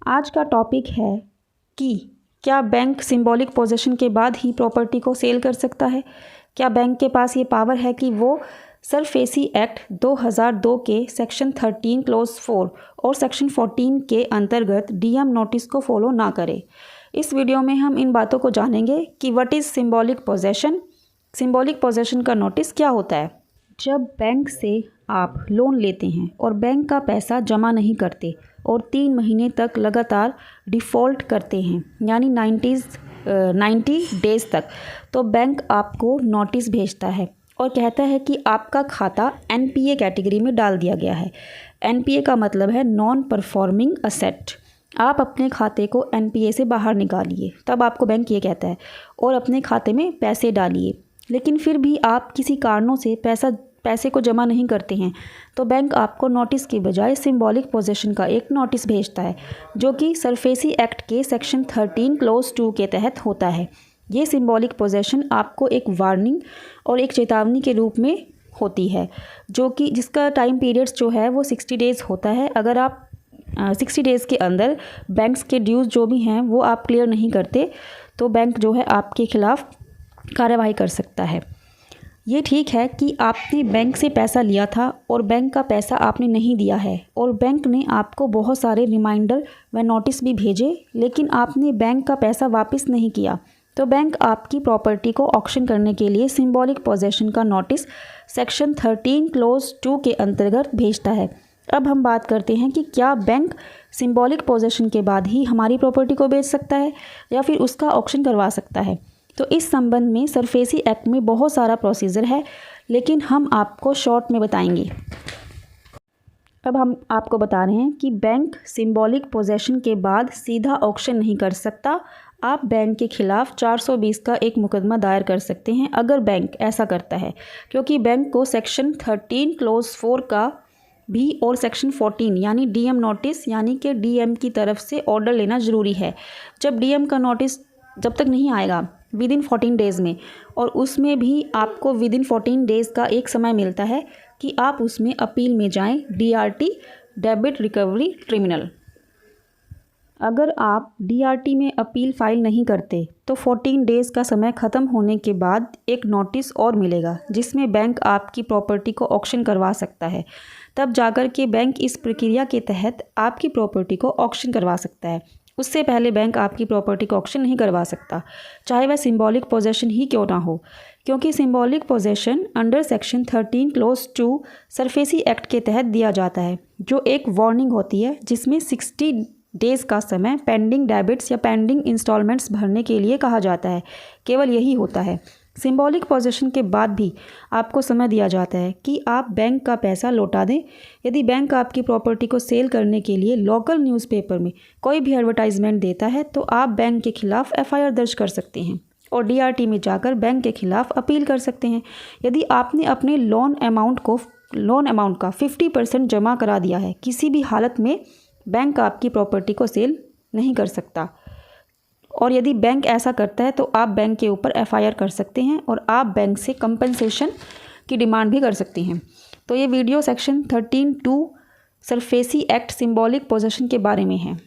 आज का टॉपिक है कि क्या बैंक सिंबॉलिक पोजेशन के बाद ही प्रॉपर्टी को सेल कर सकता है। क्या बैंक के पास ये पावर है कि वो सरफेसी एक्ट 2002 के सेक्शन 13 क्लोज 4 और सेक्शन 14 के अंतर्गत डीएम नोटिस को फॉलो ना करे। इस वीडियो में हम इन बातों को जानेंगे कि what is symbolic possession, symbolic possession का नोटिस क्या होता है। जब बैंक से आप लोन लेते हैं और बैंक का पैसा जमा नहीं करते और 3 महीने तक लगातार डिफ़ॉल्ट करते हैं यानी 90 डेज़ तक, तो बैंक आपको नोटिस भेजता है और कहता है कि आपका खाता एनपीए कैटेगरी में डाल दिया गया है। एनपीए का मतलब है नॉन परफॉर्मिंग असेट। आप अपने खाते को एनपीए से बाहर निकालिए, तब आपको बैंक ये कहता है, और अपने खाते में पैसे डालिए। लेकिन फिर भी आप किसी कारणों से पैसे को जमा नहीं करते हैं, तो बैंक आपको नोटिस की बजाय सिंबॉलिक पोजेशन का एक नोटिस भेजता है, जो कि सरफेसी एक्ट के सेक्शन 13 क्लोज 2 के तहत होता है। ये सिंबॉलिक पोजेशन आपको एक वार्निंग और एक चेतावनी के रूप में होती है, जो कि जिसका टाइम पीरियड्स जो है वो 60 डेज़ होता है। अगर आप 60 डेज़ के अंदर बैंक्स के ड्यूज़ जो भी हैं वो आप क्लियर नहीं करते, तो बैंक जो है आपके खिलाफ़ कार्रवाई कर सकता है। ये ठीक है कि आपने बैंक से पैसा लिया था और बैंक का पैसा आपने नहीं दिया है और बैंक ने आपको बहुत सारे रिमाइंडर व नोटिस भी भेजे, लेकिन आपने बैंक का पैसा वापस नहीं किया, तो बैंक आपकी प्रॉपर्टी को ऑक्शन करने के लिए सिंबॉलिक पोजेशन का नोटिस सेक्शन 13 क्लोज 2 के अंतर्गत भेजता है। अब हम बात करते हैं कि क्या बैंक सिंबॉलिक पोजेशन के बाद ही हमारी प्रॉपर्टी को बेच सकता है या फिर उसका ऑक्शन करवा सकता है। तो इस संबंध में सरफेसी एक्ट में बहुत सारा प्रोसीजर है, लेकिन हम आपको शॉर्ट में बताएंगे। अब हम आपको बता रहे हैं कि बैंक सिंबॉलिक पोजेशन के बाद सीधा ऑक्शन नहीं कर सकता। आप बैंक के खिलाफ 420 का एक मुकदमा दायर कर सकते हैं अगर बैंक ऐसा करता है, क्योंकि बैंक को सेक्शन 13 क्लोज 4 का भी और सेक्शन 14 यानी डीएम नोटिस यानी कि डीएम की तरफ से ऑर्डर लेना ज़रूरी है। जब डीएम का नोटिस जब तक नहीं आएगा विद इन 14 डेज़ में, और उसमें भी आपको विद इन 14 डेज़ का एक समय मिलता है कि आप उसमें अपील में जाएं, डीआरटी डेबिट रिकवरी ट्रिब्यूनल। अगर आप डीआरटी में अपील फाइल नहीं करते तो 14 डेज़ का समय ख़त्म होने के बाद एक नोटिस और मिलेगा, जिसमें बैंक आपकी प्रॉपर्टी को ऑक्शन करवा सकता है। तब जाकर के बैंक इस प्रक्रिया के तहत आपकी प्रॉपर्टी को ऑक्शन करवा सकता है। उससे पहले बैंक आपकी प्रॉपर्टी को ऑक्शन नहीं करवा सकता, चाहे वह सिंबॉलिक पोजेशन ही क्यों ना हो, क्योंकि symbolic possession under section 13 close 2 SARFAESI act के तहत दिया जाता है, जो एक वार्निंग होती है जिसमें 60 डेज़ का समय पेंडिंग डेबिट्स या पेंडिंग इंस्टॉलमेंट्स भरने के लिए कहा जाता है। केवल यही होता है। सिंबॉलिक पोजेशन के बाद भी आपको समय दिया जाता है कि आप बैंक का पैसा लौटा दें। यदि बैंक आपकी प्रॉपर्टी को सेल करने के लिए लोकल न्यूज़पेपर में कोई भी एडवर्टाइजमेंट देता है, तो आप बैंक के खिलाफ एफआईआर दर्ज कर सकते हैं और डीआरटी में जाकर बैंक के खिलाफ अपील कर सकते हैं। यदि आपने अपने लोन अमाउंट का 50% जमा करा दिया है, किसी भी हालत में बैंक आपकी प्रॉपर्टी को सेल नहीं कर सकता। और यदि बैंक ऐसा करता है तो आप बैंक के ऊपर एफआईआर कर सकते हैं और आप बैंक से कंपनसेशन की डिमांड भी कर सकते हैं। तो ये video section 13(2) SARFAESI act symbolic possession के बारे में है।